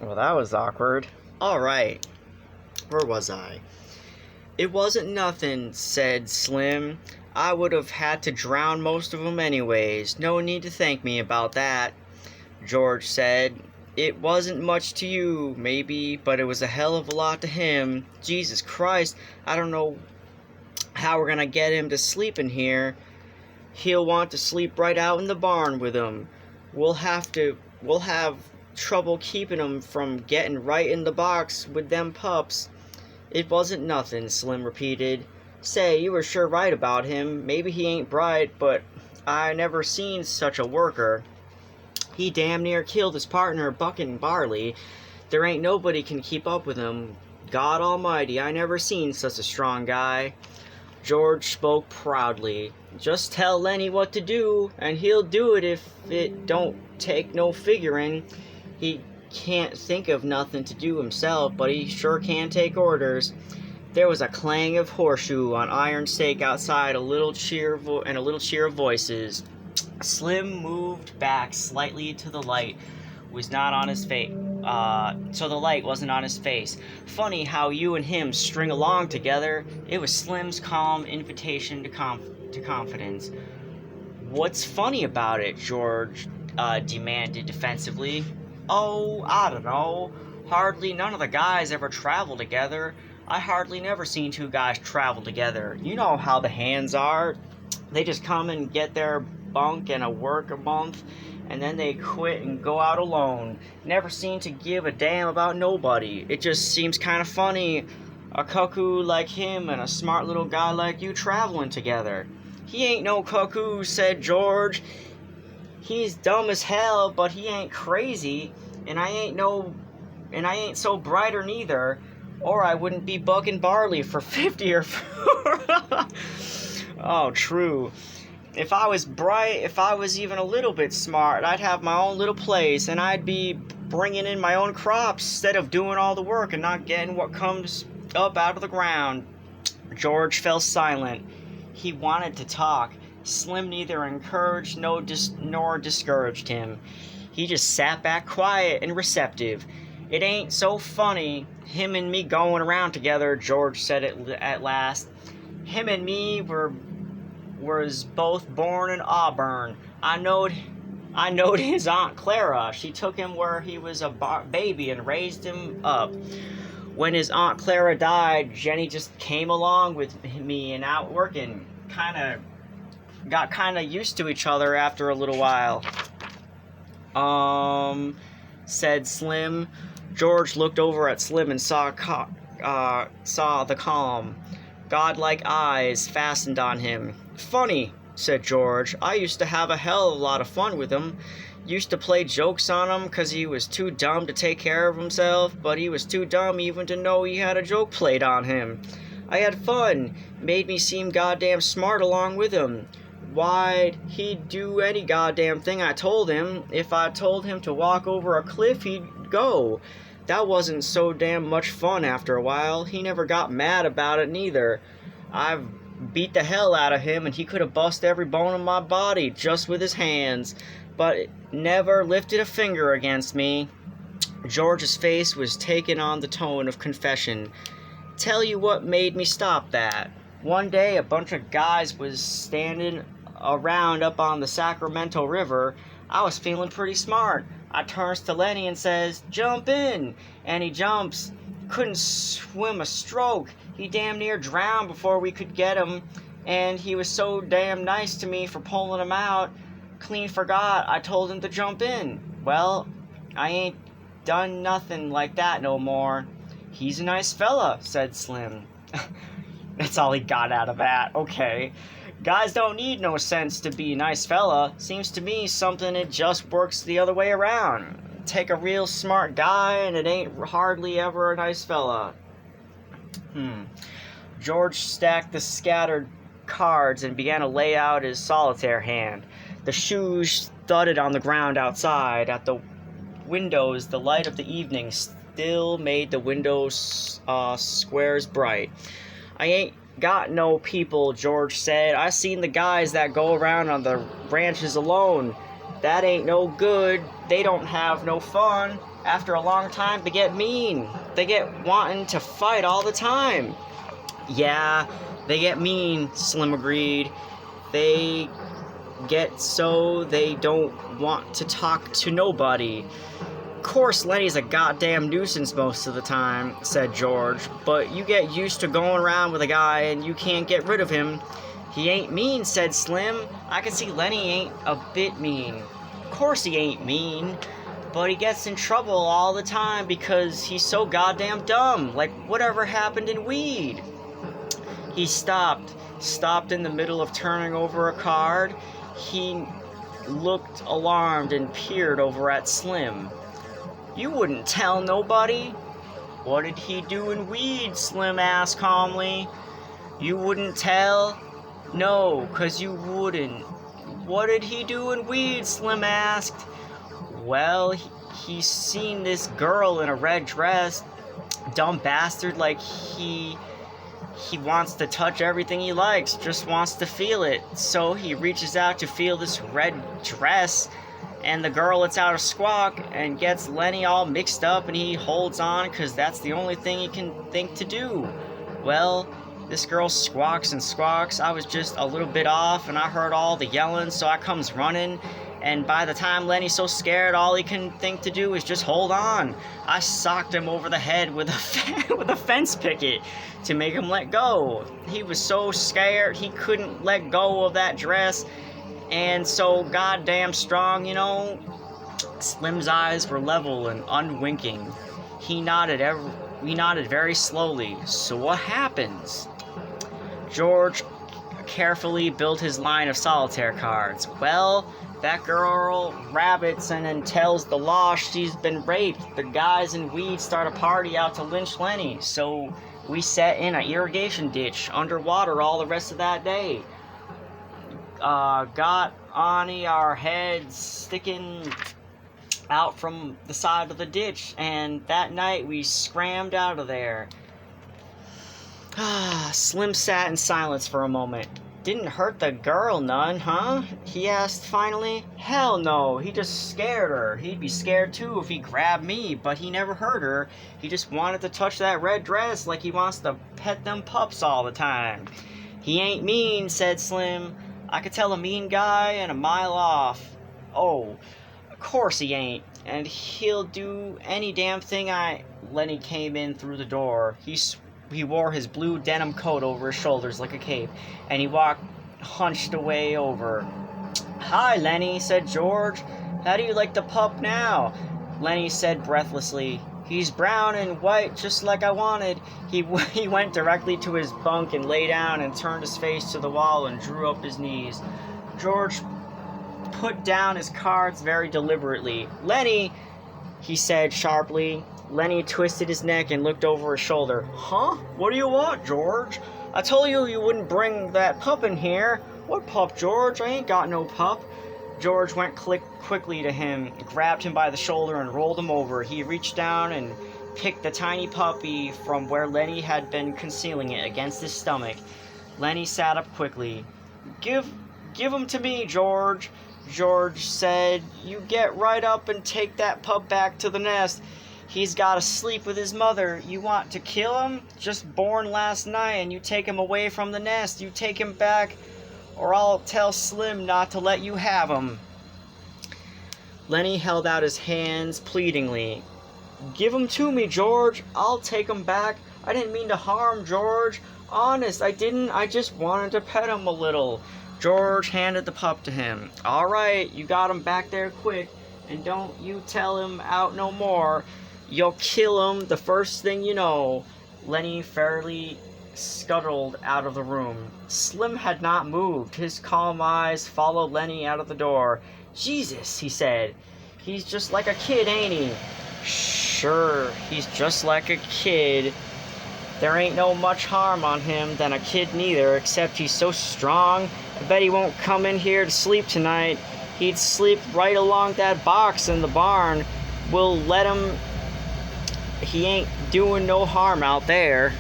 Well, that was awkward. Alright, where was I? It wasn't nothing, said Slim. I would have had to drown most of 'em anyways. No need to thank me about that. George said, it wasn't much to you, maybe, but it was a hell of a lot to him. Jesus Christ, I don't know how we're gonna get him to sleep in here. He'll want to sleep right out in the barn with him. We'll have trouble keeping him from getting right in the box with them pups. It wasn't nothing, Slim repeated. Say, you were sure right about him. Maybe he ain't bright, but I never seen such a worker. He damn near killed his partner, Buckin' Barley. There ain't nobody can keep up with him. God almighty, I never seen such a strong guy. George spoke proudly. Just tell Lenny what to do, and he'll do it if it don't take no figuring. He can't think of nothing to do himself, but he sure can take orders. There was a clang of horseshoe on iron stake outside, a little cheer of voices. Slim moved back slightly to the light. Was not on his face. So the light wasn't on his face. Funny how you and him string along together. It was Slim's calm invitation to confidence. What's funny about it? George demanded defensively. Oh, I don't know. Hardly none of the guys ever travel together. I hardly never seen two guys travel together. You know how the hands are. They just come and get their bunk and work a month, and then they quit and go out alone. Never seem to give a damn about nobody. It just seems kind of funny, a cuckoo like him and a smart little guy like you traveling together. He ain't no cuckoo, said George. He's dumb as hell, but he ain't crazy, and I ain't so brighter neither, or I wouldn't be bucking barley for 50 or Oh, true. If I was bright, if I was even a little bit smart, I'd have my own little place, and I'd be bringing in my own crops instead of doing all the work and not getting what comes up out of the ground. George fell silent. He wanted to talk. Slim neither encouraged nor discouraged him. He just sat back quiet and receptive. It ain't so funny, him and me going around together, George said at last. Him and me was both born in Auburn. I knowed his Aunt Clara. She took him where he was a baby and raised him up. When his Aunt Clara died, Jenny just came along with me and out working. Got kind of used to each other after a little while. Said Slim. George looked over at Slim and saw the calm, godlike eyes fastened on him. Funny, said George. I used to have a hell of a lot of fun with him. Used to play jokes on him 'cause he was too dumb to take care of himself, but he was too dumb even to know he had a joke played on him. I had fun. Made me seem goddamn smart along with him. Why'd he do any goddamn thing I told him? If I told him to walk over a cliff, he'd go. That wasn't so damn much fun after a while. He never got mad about it neither. I've beat the hell out of him, and he could have bust every bone in my body just with his hands, but never lifted a finger against me. George's face was taking on the tone of confession. Tell you what made me stop that. One day, a bunch of guys was standing around up on the Sacramento River. I was feeling pretty smart. I turns to Lenny and says, "Jump in," and he jumps. Couldn't swim a stroke. He damn near drowned before we could get him, and he was so damn nice to me for pulling him out. Clean forgot I told him to jump in. Well, I ain't done nothing like that no more. He's a nice fella, said Slim. That's all he got out of that. Okay. Guys don't need no sense to be a nice fella. Seems to me something it just works the other way around. Take a real smart guy and it ain't hardly ever a nice fella. George stacked the scattered cards and began to lay out his solitaire hand. The shoes thudded on the ground outside. At the windows, the light of the evening still made the windows squares bright. I ain't got no people, George said. I seen the guys that go around on the ranches alone. That ain't no good. They don't have no fun. After a long time, they get mean. They get wanting to fight all the time. Yeah, they get mean, Slim agreed. They get so they don't want to talk to nobody. Of course, Lenny's a goddamn nuisance most of the time, said George, but you get used to going around with a guy and you can't get rid of him. He ain't mean, said Slim. I can see Lenny ain't a bit mean. Of course he ain't mean, but he gets in trouble all the time because he's so goddamn dumb, like whatever happened in Weed. He stopped in the middle of turning over a card. He looked alarmed and peered over at Slim. You wouldn't tell nobody? What did he do in Weed? Slim asked calmly. You wouldn't tell? No, 'cause you wouldn't. What did he do in Weed? Slim asked. Well, he's seen this girl in a red dress. Dumb bastard, like he wants to touch everything he likes, just wants to feel it. So he reaches out to feel this red dress, and the girl lets out a squawk and gets Lenny all mixed up, and he holds on because that's the only thing he can think to do. Well, this girl squawks and squawks. I was just a little bit off, and I heard all the yelling, so I comes running. And by the time Lenny's so scared, all he can think to do is just hold on. I socked him over the head with a fence picket to make him let go. He was so scared he couldn't let go of that dress, and so goddamn strong, you know. Slim's eyes were level and unwinking. He nodded very slowly. So what happens? George carefully built his line of solitaire cards. Well, that girl rabbits and then tells the law she's been raped. The guys in Weed start a party out to lynch Lenny, so we sat in an irrigation ditch underwater all the rest of that day. Got on our heads sticking out from the side of the ditch, and that night we scrammed out of there. Slim sat in silence for a moment. Didn't hurt the girl none, huh? He asked finally. Hell no, he just scared her. He'd be scared too if he grabbed me, but he never hurt her. He just wanted to touch that red dress like he wants to pet them pups all the time. He ain't mean, said Slim. I could tell a mean guy and a mile off. Oh, of course he ain't. And he'll do any damn thing Lenny came in through the door. He wore his blue denim coat over his shoulders like a cape, and he walked hunched away over. Hi, Lenny, said George. How do you like the pup now? Lenny said breathlessly. He's brown and white, just like I wanted. He went directly to his bunk and lay down and turned his face to the wall and drew up his knees. George put down his cards very deliberately. Lenny, he said sharply. Lenny twisted his neck and looked over his shoulder. Huh? What do you want, George? I told you wouldn't bring that pup in here. What pup, George? I ain't got no pup. George went quickly to him, grabbed him by the shoulder, and rolled him over. He reached down and picked the tiny puppy from where Lenny had been concealing it against his stomach. Lenny sat up quickly. Give him to me, George. George said, You get right up and take that pup back to the nest. He's got to sleep with his mother. You want to kill him? Just born last night, and you take him away from the nest. You take him back, or I'll tell Slim not to let you have him. Lenny held out his hands pleadingly. Give him to me, George. I'll take him back. I didn't mean to harm George. Honest, I didn't. I just wanted to pet him a little. George handed the pup to him. All right, you got him back there quick, and don't you tell him out no more. You'll kill him the first thing you know. Lenny fairly scuttled out of the room. Slim had not moved. His calm eyes followed Lenny out of the door. Jesus, he said. He's just like a kid, ain't he? Sure, he's just like a kid. There ain't no much harm on him than a kid neither, except he's so strong. I bet he won't come in here to sleep tonight. He'd sleep right along that box in the barn. We'll let him. He ain't doing no harm out there.